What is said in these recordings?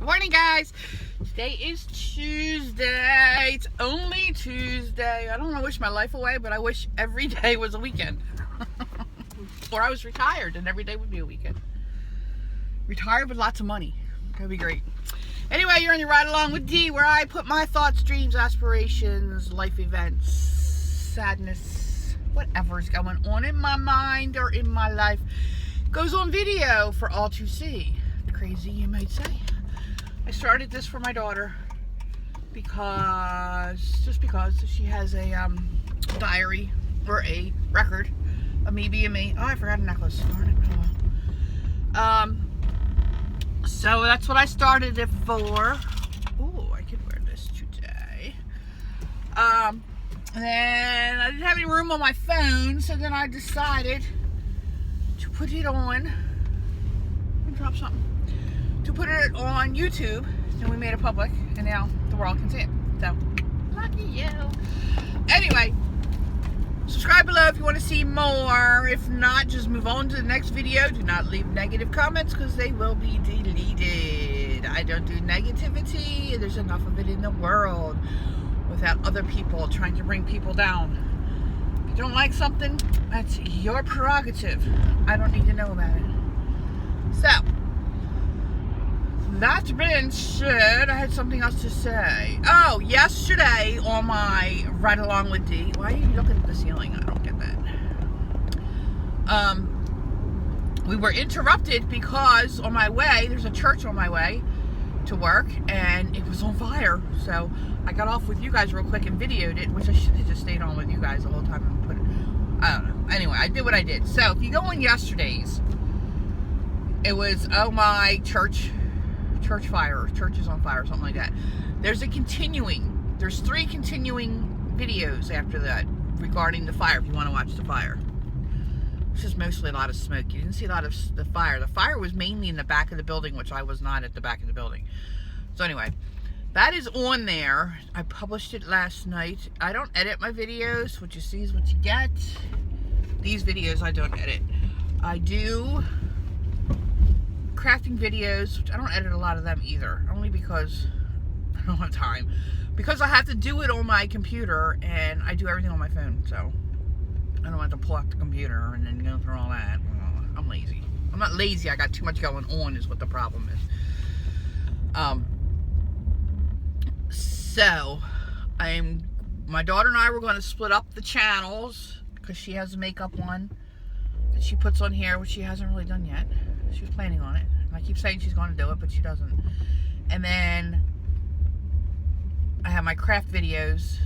Good morning, guys. Today is Tuesday. It's only Tuesday. I don't want to wish my life away, but I wish every day was a weekend. Or I was retired and every day would be a weekend. Retired with lots of money. That would be great. Anyway, you're on your ride along with Dee, where I put my thoughts, dreams, aspirations, life events, sadness, whatever's going on in my mind or in my life goes on video for all to see. Crazy, you might say. I started this for my daughter because she has a diary or a record of me being me. Oh, I forgot a necklace. Darn it. Oh, well. So that's what I started it for. Oh, I could wear this today. And then I didn't have any room on my phone, so then I decided to put it on. Let me drop something. To put it on YouTube, and we made it public, and now the world can see it. So, lucky you. Anyway, subscribe below if you want to see more. If not, just move on to the next video. Do not leave negative comments because they will be deleted. I don't do negativity. There's enough of it in the world without other people trying to bring people down. If you don't like something, that's your prerogative. I don't need to know about it. So, that being said, I had something else to say. Oh, yesterday on my Ride Along with Dee. Why are you looking at the ceiling? I don't get that. We were interrupted because on my way, there's a church on my way to work, and it was on fire. So I got off with you guys real quick and videoed it, which I should have just stayed on with you guys the whole time and put it. I don't know. Anyway, I did what I did. So if you go on yesterday's, it was, oh my, church fire, church is on fire, something like that. There's three continuing videos after that regarding the fire if you want to watch the fire. It's just mostly a lot of smoke. You didn't see a lot of the fire. The fire was mainly in the back of the building, which I was not at the back of the building. So anyway, that is on there. I published it last night. I don't edit my videos. What you see is what you get. These videos I don't edit. I do crafting videos, which I don't edit a lot of them either, only because I don't have time, because I have to do it on my computer and I do everything on my phone, so I don't have to pull out the computer and then go through all that. I'm lazy. I'm not lazy, I got too much going on is what the problem is. So my daughter and I were going to split up the channels because she has a makeup one that she puts on here, which she hasn't really done yet. She was planning on it. I keep saying she's going to do it, but she doesn't. And then I have my craft videos.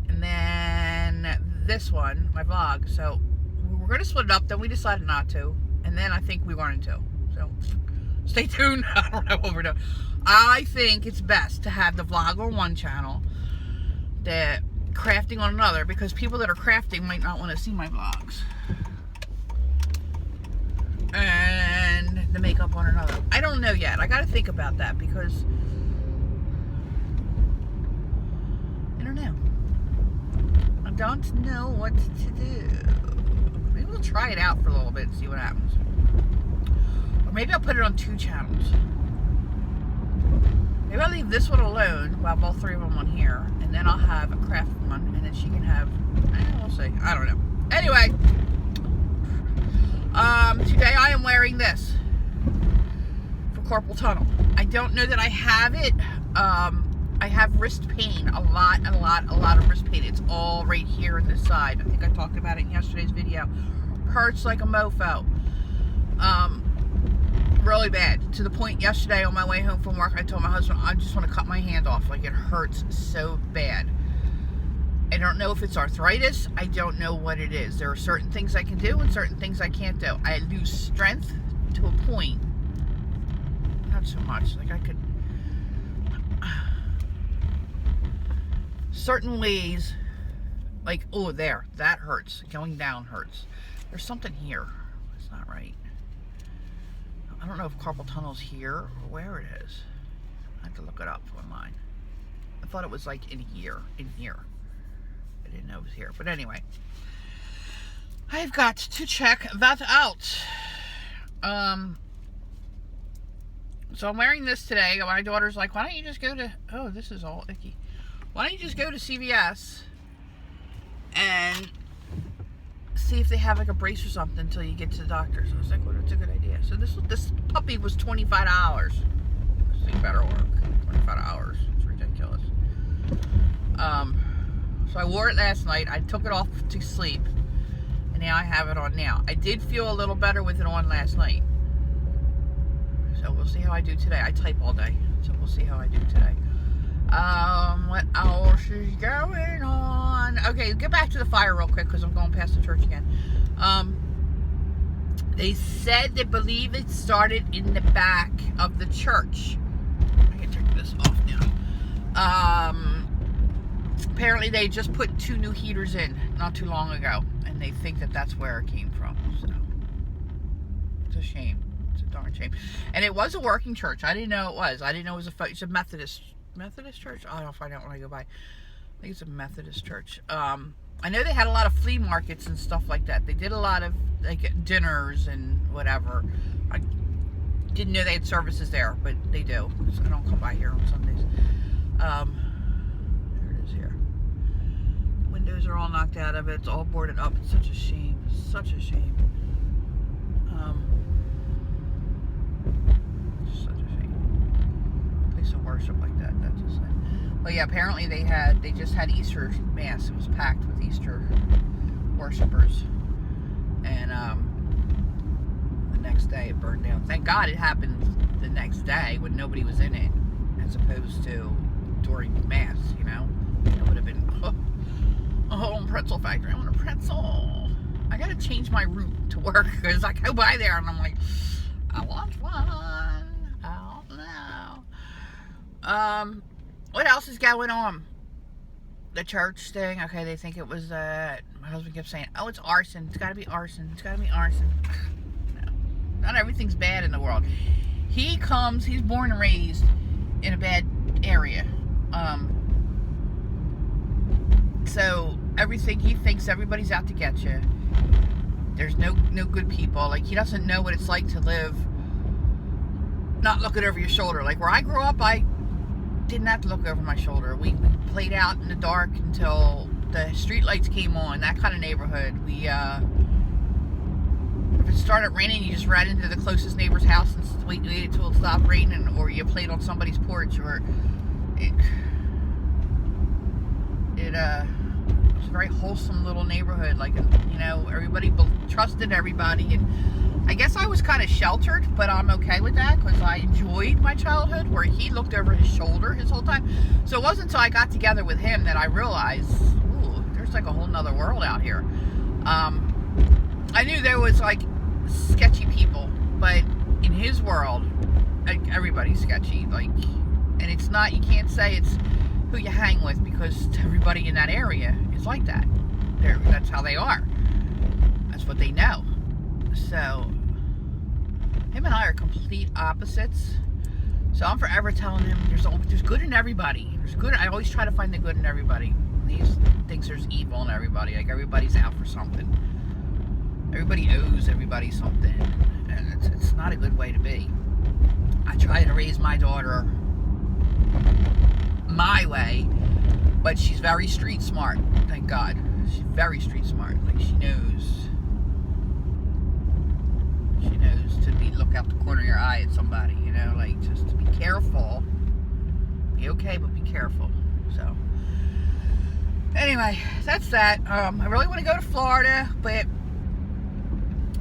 And then this one, my vlog. So we were going to split it up. Then we decided not to. And then I think we wanted to. So stay tuned. I don't know what we're doing. I think it's best to have the vlog on one channel, the crafting on another, because people that are crafting might not want to see my vlogs. And the makeup on another. I don't know yet. I gotta think about that because I don't know. I don't know what to do. Maybe we'll try it out for a little bit and see what happens. Or maybe I'll put it on two channels. Maybe I'll leave this one alone while both three of them on here, and then I'll have a craft one, and then she can have, we'll see. I don't know. Anyway. Today I am wearing this for carpal tunnel. I don't know that I have it. I have wrist pain, a lot of wrist pain. It's all right here on this side. I think I talked about it in yesterday's video. Hurts like a mofo. Really bad. To the point yesterday on my way home from work, I told my husband, I just want to cut my hand off. Like, it hurts so bad. I don't know if it's arthritis. I don't know what it is. There are certain things I can do and certain things I can't do. I lose strength to a point. Not so much. Like, I could... certain ways, like, oh, there. That hurts. Going down hurts. There's something here. It's not right. I don't know if carpal tunnel's here or where it is. I have to look it up online. I thought it was, like, in here. In here. I didn't know it was here. But anyway, I've got to check that out. So I'm wearing this today. My daughter's like, why don't you just go to, oh, this is all icky. Why don't you just go to CVS and see if they have like a brace or something until you get to the doctor. So I was like, well, that's a good idea. So this puppy was $25. This thing better work. $25. It's ridiculous. So I wore it last night. I took it off to sleep. And now I have it on now. I did feel a little better with it on last night. So we'll see how I do today. I type all day. So we'll see how I do today. What else is going on? Okay, get back to the fire real quick because I'm going past the church again. They said they believe it started in the back of the church. I can turn this off now. Apparently they just put 2 new heaters in not too long ago, and they think that that's where it came from. So it's a shame. It's a darn shame. And it was a working church. I didn't know it was. I didn't know it was it's a Methodist church. I'll find out when I go by. I think it's a Methodist church. I know they had a lot of flea markets and stuff like that. They did a lot of like dinners and whatever. I didn't know they had services there, but they do. So I don't come by here on Sundays. There it is here. Windows are all knocked out of it. It's all boarded up. It's such a shame. Such a shame. Such a shame. Place of worship like that. That's just like. But yeah, apparently they just had Easter Mass. It was packed with Easter worshipers. And the next day it burned down. Thank God it happened the next day when nobody was in it, as opposed to during Mass, you know? It would have been, pretzel factory. I want a pretzel. I gotta change my route to work because I go by there and I'm like, I want one. I don't know. What else is going on? The church thing. Okay, they think it was my husband kept saying, oh, it's arson. It's gotta be arson. It's gotta be arson. No. Not everything's bad in the world. He's born and raised in a bad area. So he thinks everybody's out to get you. There's no good people. Like, he doesn't know what it's like to live not looking over your shoulder. Like, where I grew up, I didn't have to look over my shoulder. We played out in the dark until the street lights came on. That kind of neighborhood. If it started raining, you just ran into the closest neighbor's house and waited till it stopped raining, or you played on somebody's porch, or it was a very wholesome little neighborhood. Like, you know, everybody trusted everybody, and I guess I was kind of sheltered, but I'm okay with that because I enjoyed my childhood where he looked over his shoulder his whole time. So it wasn't until I got together with him that I realized, ooh, there's like a whole nother world out here. I knew there was like sketchy people, but in his world, like, everybody's sketchy. Like, and it's not, you can't say it's who you hang with because everybody in that area is like that. That's how they are. That's what they know. So him and I are complete opposites. So I'm forever telling him there's good in everybody. There's good. I always try to find the good in everybody. He thinks there's evil in everybody. Like, everybody's out for something. Everybody owes everybody something, and it's not a good way to be. I try to raise my daughter my way, but she's very street smart. Thank God, she's very street smart. Like, she knows to look out the corner of your eye at somebody, you know, like, just to be careful. Be okay, but be careful. So anyway, that's that. I really want to go to Florida, but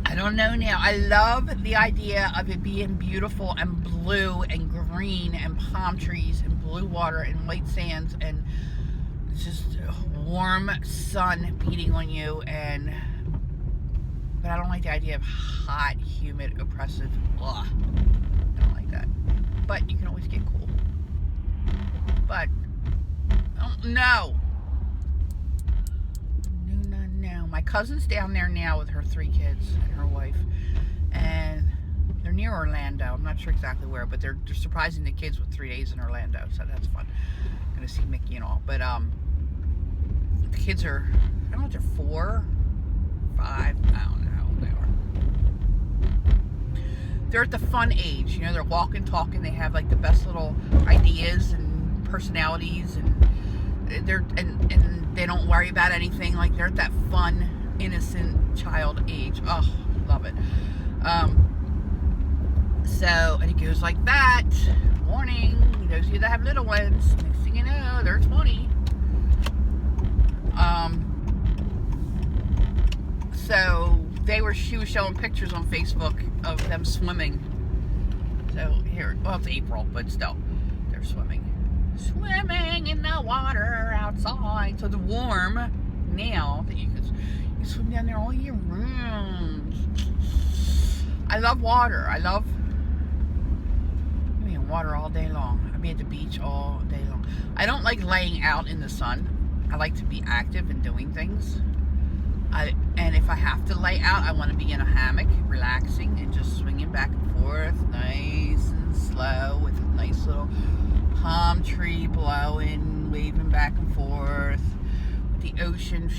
I don't know now. I love the idea of it being beautiful and blue and green and palm trees and blue water and white sands and just warm sun beating on you, but I don't like the idea of hot, humid, oppressive. Ugh. I don't like that. But you can always get cool. But I don't know. No. My cousin's down there now with her 3 kids and her wife, and they're near Orlando. I'm not sure exactly where, but they're surprising the kids with 3 days in Orlando, so that's fun. Gonna see Mickey and all. But the kids are, I don't know if they're 4, 5, I don't know how old they are. they're at the fun age. You know, they're walking, talking. They have like the best little ideas and personalities, and they don't worry about anything. Like they're at that fun, innocent child age. Oh, love it. So, and it goes like that. Warning, those of you that have little ones, next thing you know, they're 20. So she was showing pictures on Facebook of them swimming. So here, well, it's April, but still, they're swimming in the water outside. So it's warm now that you can swim down there all year round. I love water. I love water all day long. I'll be at the beach all day long. I don't like laying out in the sun. I like to be active and doing things. And if I have to lay out, I want to be in a hammock, relaxing and just swinging back and forth, nice and slow, with a nice little palm tree blowing, waving back and forth, with the ocean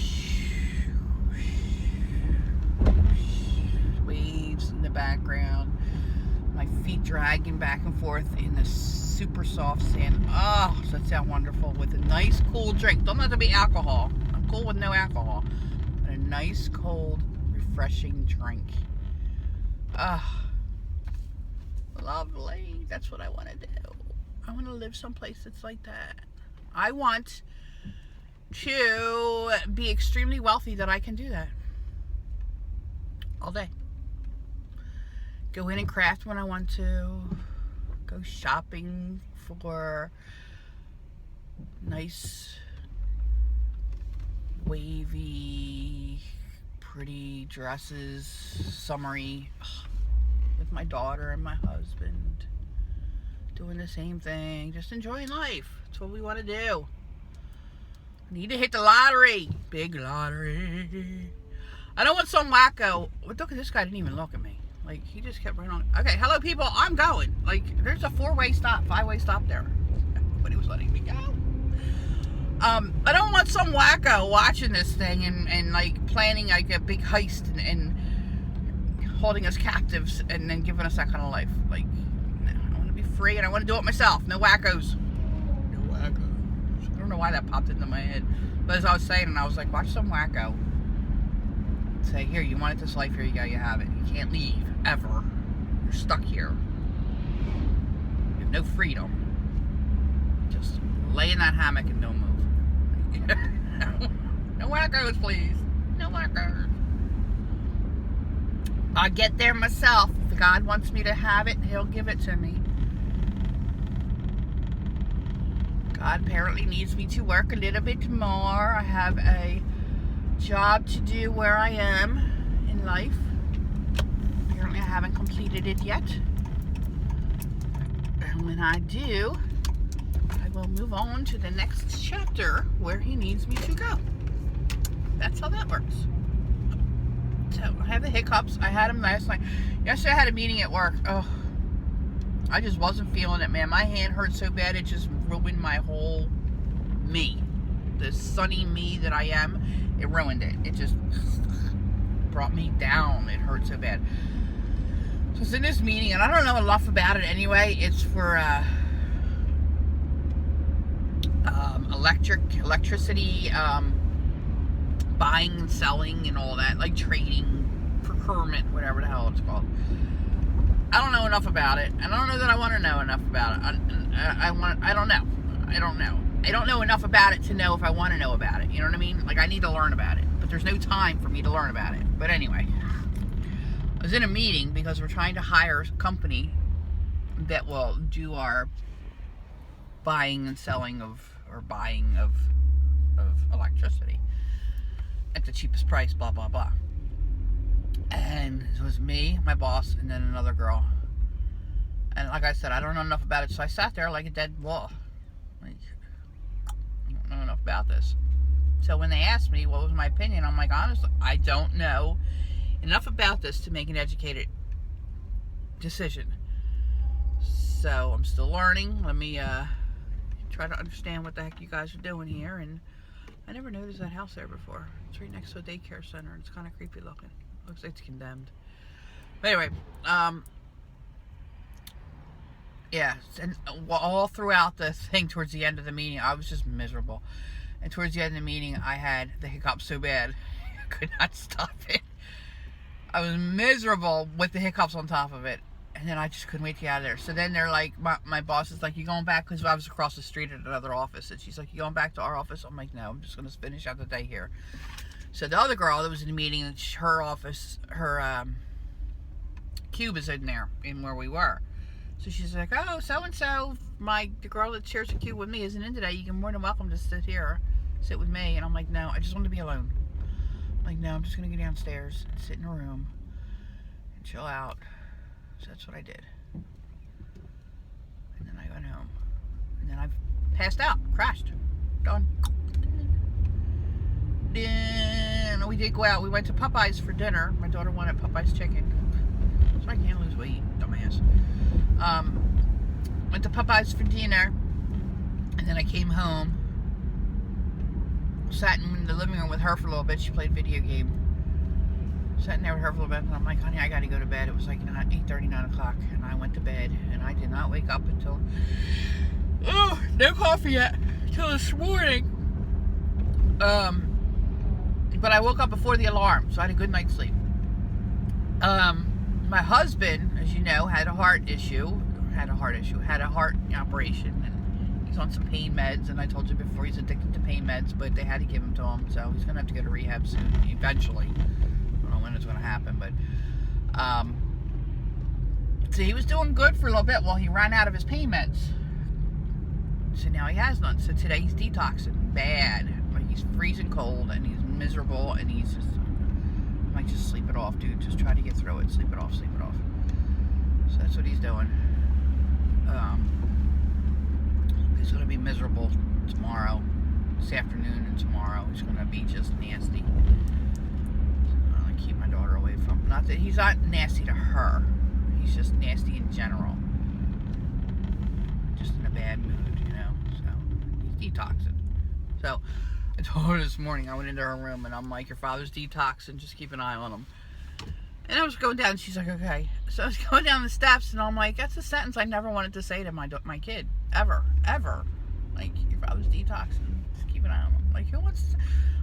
waves in the background. My feet dragging back and forth in the super soft sand. Oh, does that sound wonderful? With a nice cool drink. Don't have to be alcohol. I'm cool with no alcohol. But a nice cold, refreshing drink. Ah, lovely. That's what I want to do. I want to live someplace that's like that. I want to be extremely wealthy that I can do that. All day. Go in and craft when I want to. Go shopping for nice, wavy, pretty dresses, summery, with my daughter and my husband. Doing the same thing, just enjoying life. That's what we want to do. Need to hit the lottery. Big lottery. I don't want some wacko. Look at this guy, didn't even look at me. Like, he just kept running on. Okay, hello people, I'm going. Like, there's a 4-way stop, 5-way stop there. But he was letting me go. I don't want some wacko watching this thing and like planning like a big heist and holding us captives and then giving us that kind of life. Like, no, I want to be free and I want to do it myself. No wackos. No wackos. I don't know why that popped into my head. But as I was saying, and I was like, watch some wacko. Say, here, you wanted this life, here you go, you have it. You can't leave, ever. You're stuck here. You have no freedom. Just lay in that hammock and don't move. No wackos, please. No wackos. I'll get there myself. If God wants me to have it, He'll give it to me. God apparently needs me to work a little bit more. I have a job to do where I am in life. Apparently I haven't completed it yet. And when I do, I will move on to the next chapter where He needs me to go. That's how that works. So I have the hiccups. I had them last night. Yesterday I had a meeting at work. Oh, I just wasn't feeling it, man. My hand hurt so bad it just ruined my whole me. The sunny me that I am. It ruined it. It just brought me down. It hurt so bad. So it's in this meeting, and I don't know enough about it anyway. It's for electricity, buying and selling and all that, like trading, procurement, whatever the hell it's called. I don't know enough about it. I don't know that I want to know enough about it. I don't know. I don't know enough about it to know if I want to know about it. You know what I mean? Like, I need to learn about it. But there's no time for me to learn about it. But anyway, I was in a meeting because we're trying to hire a company that will do our buying and selling of electricity at the cheapest price, blah, blah, blah. And it was me, my boss, and then another girl. And like I said, I don't know enough about it, so I sat there like a dead wall. Like, I don't know enough about this. So when they asked me what was my opinion, I'm like, honestly, I don't know enough about this to make an educated decision. So I'm still learning. Let me try to understand what the heck you guys are doing here. And I never noticed that house there before. It's right next to a daycare center. It's kind of creepy looking. Looks like it's condemned. But anyway, Yeah, and all throughout the thing, towards the end of the meeting, I was just miserable. And towards the end of the meeting, I had the hiccups so bad, I could not stop it. I was miserable with the hiccups on top of it. And then I just couldn't wait to get out of there. So then they're like, my boss is like, you going back? Because I was across the street at another office. And she's like, you going back to our office? I'm like, no, I'm just going to finish out the day here. So the other girl that was in the meeting, her office, her cube is in there, in where we were. So she's like, oh, so-and-so, the girl that shares the cube with me isn't in today. You're more than welcome to sit with me. And I'm like, no, I just want to be alone. I'm like, no, I'm just going to go downstairs and sit in a room and chill out. So that's what I did. And then I went home. And then I passed out, crashed. Done. Then we did go out. We went to Popeyes for dinner. My daughter wanted Popeyes chicken. So I can't lose weight, dumbass. Went to Popeyes for dinner, and then I came home, sat in the living room with her for a little bit. She played video game. Sat in there with her for a little bit, and I'm like, honey, I gotta go to bed. It was like 8:30, 9 o'clock, and I went to bed, and I did not wake up until, no coffee yet, until this morning. But I woke up before the alarm, so I had a good night's sleep. My husband, as you know, had a heart operation, and he's on some pain meds, and I told you before he's addicted to pain meds, but they had to give them to him, so he's gonna have to go to rehab soon, eventually. I don't know when it's gonna happen, but so he was doing good for a little bit while he ran out of his pain meds. So now he has none. So today he's detoxing bad. Like, he's freezing cold and he's miserable, and he's just, I might just sleep it off, dude. Just try to get through it. Sleep it off, sleep it off. So that's what he's doing. He's going to be miserable tomorrow, this afternoon and tomorrow. He's going to be just nasty. I'm going to keep my daughter away from him. Not that he's not nasty to her. He's just nasty in general. Just in a bad mood, you know. So he's detoxing. So I told her this morning, I went into her room and I'm like, your father's detoxing, just keep an eye on him. And I was going down, and she's like, okay. So I was going down the steps, and I'm like, that's a sentence I never wanted to say to my kid, ever. Like, your father's detoxing, just keep an eye on him. Like, who wants?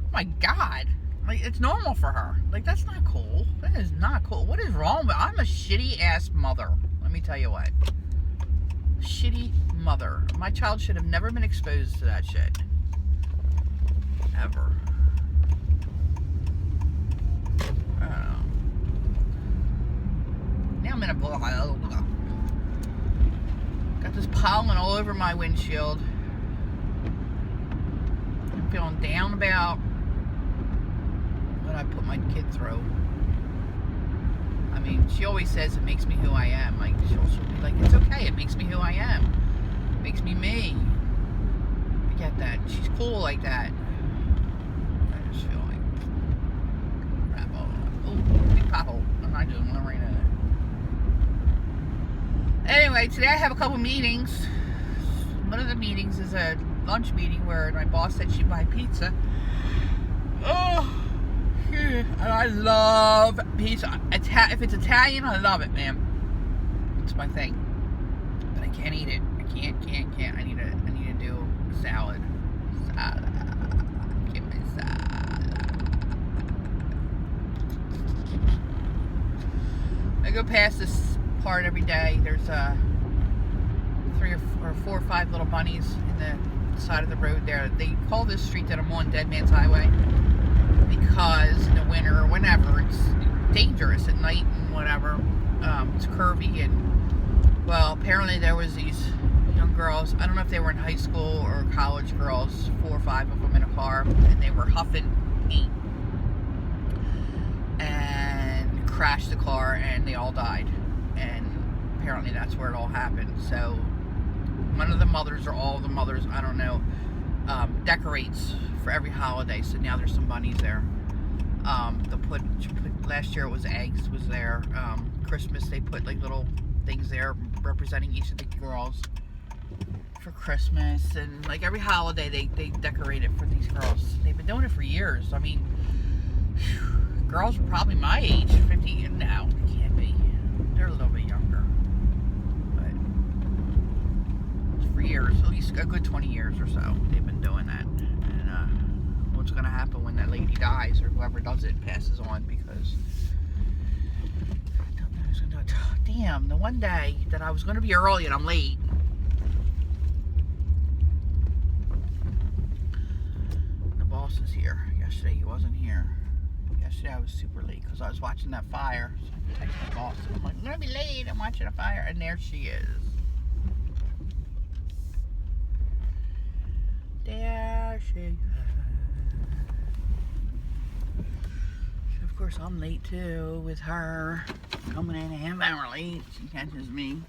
Oh my God! Like, it's normal for her. Like, that's not cool. That is not cool. What is wrong with? I'm a shitty ass mother. Let me tell you what. Shitty mother. My child should have never been exposed to that shit. Ever. Now I'm in a got this pollen all over my windshield. I'm feeling down about what I put my kid through. I mean, she always says it makes me who I am. Like, she'll be like, it's okay, it makes me who I am. It makes me me. I get that. She's cool like that. I just feel like crap. Oh, big pothole. I just went right in it. Anyway, today I have a couple meetings. One of the meetings is a lunch meeting where my boss said she'd buy pizza. Oh, yeah. And I love pizza. If it's Italian, I love it, man. It's my thing. But I can't eat it. I can't. I need to do salad. Give me salad. I go past this part every day. There's 3 or 4 or 5 little bunnies in the side of the road there. They call this street that I'm on Dead Man's Highway because in the winter or whenever it's dangerous at night and whatever. It's curvy, and well, apparently there was these young girls. I don't know if they were in high school or college girls, 4 or 5 of them in a car, and they were huffing paint and crashed the car, and they all died. And apparently that's where it all happened. So one of the mothers, or all of the mothers, I don't know, decorates for every holiday. So now there's some bunnies there. They'll put last year it was eggs was there. Christmas they put like little things there representing each of the girls for Christmas, and like every holiday they decorate it for these girls. They've been doing it for years. I mean, girls are probably my age, 50 now. They can't be. They're a little bit younger. But years, at least a good 20 years or so. They've been doing that. And what's going to happen when that lady dies or whoever does it passes on, because I don't know who's going to do it. Damn, the one day that I was going to be early and I'm late. The boss is here. Yesterday he wasn't here. Yesterday I was super late because I was watching that fire. So I texted my boss. I'm like, I'm going to be late. I'm watching a fire. And there she is. There she is. So of course I'm late too with her. Coming in a half hour late. She catches me.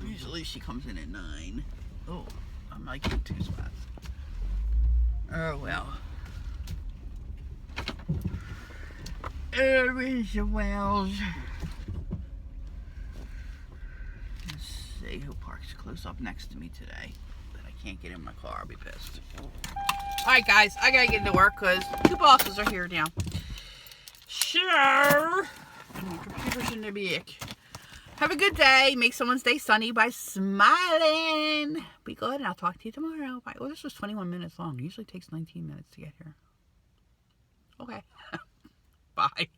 Usually she comes in at 9. Oh, I'm like in 2 spots. Oh well. There is the Wells. Let's see who parks close up next to me today. But I can't get in my car. I'll be pissed. Alright guys, I gotta get into work because 2 bosses are here now. Sure. My computer's in the back. Have a good day. Make someone's day sunny by smiling. Be good, and I'll talk to you tomorrow. Bye. Oh, this was 21 minutes long. It usually takes 19 minutes to get here. Okay. Bye.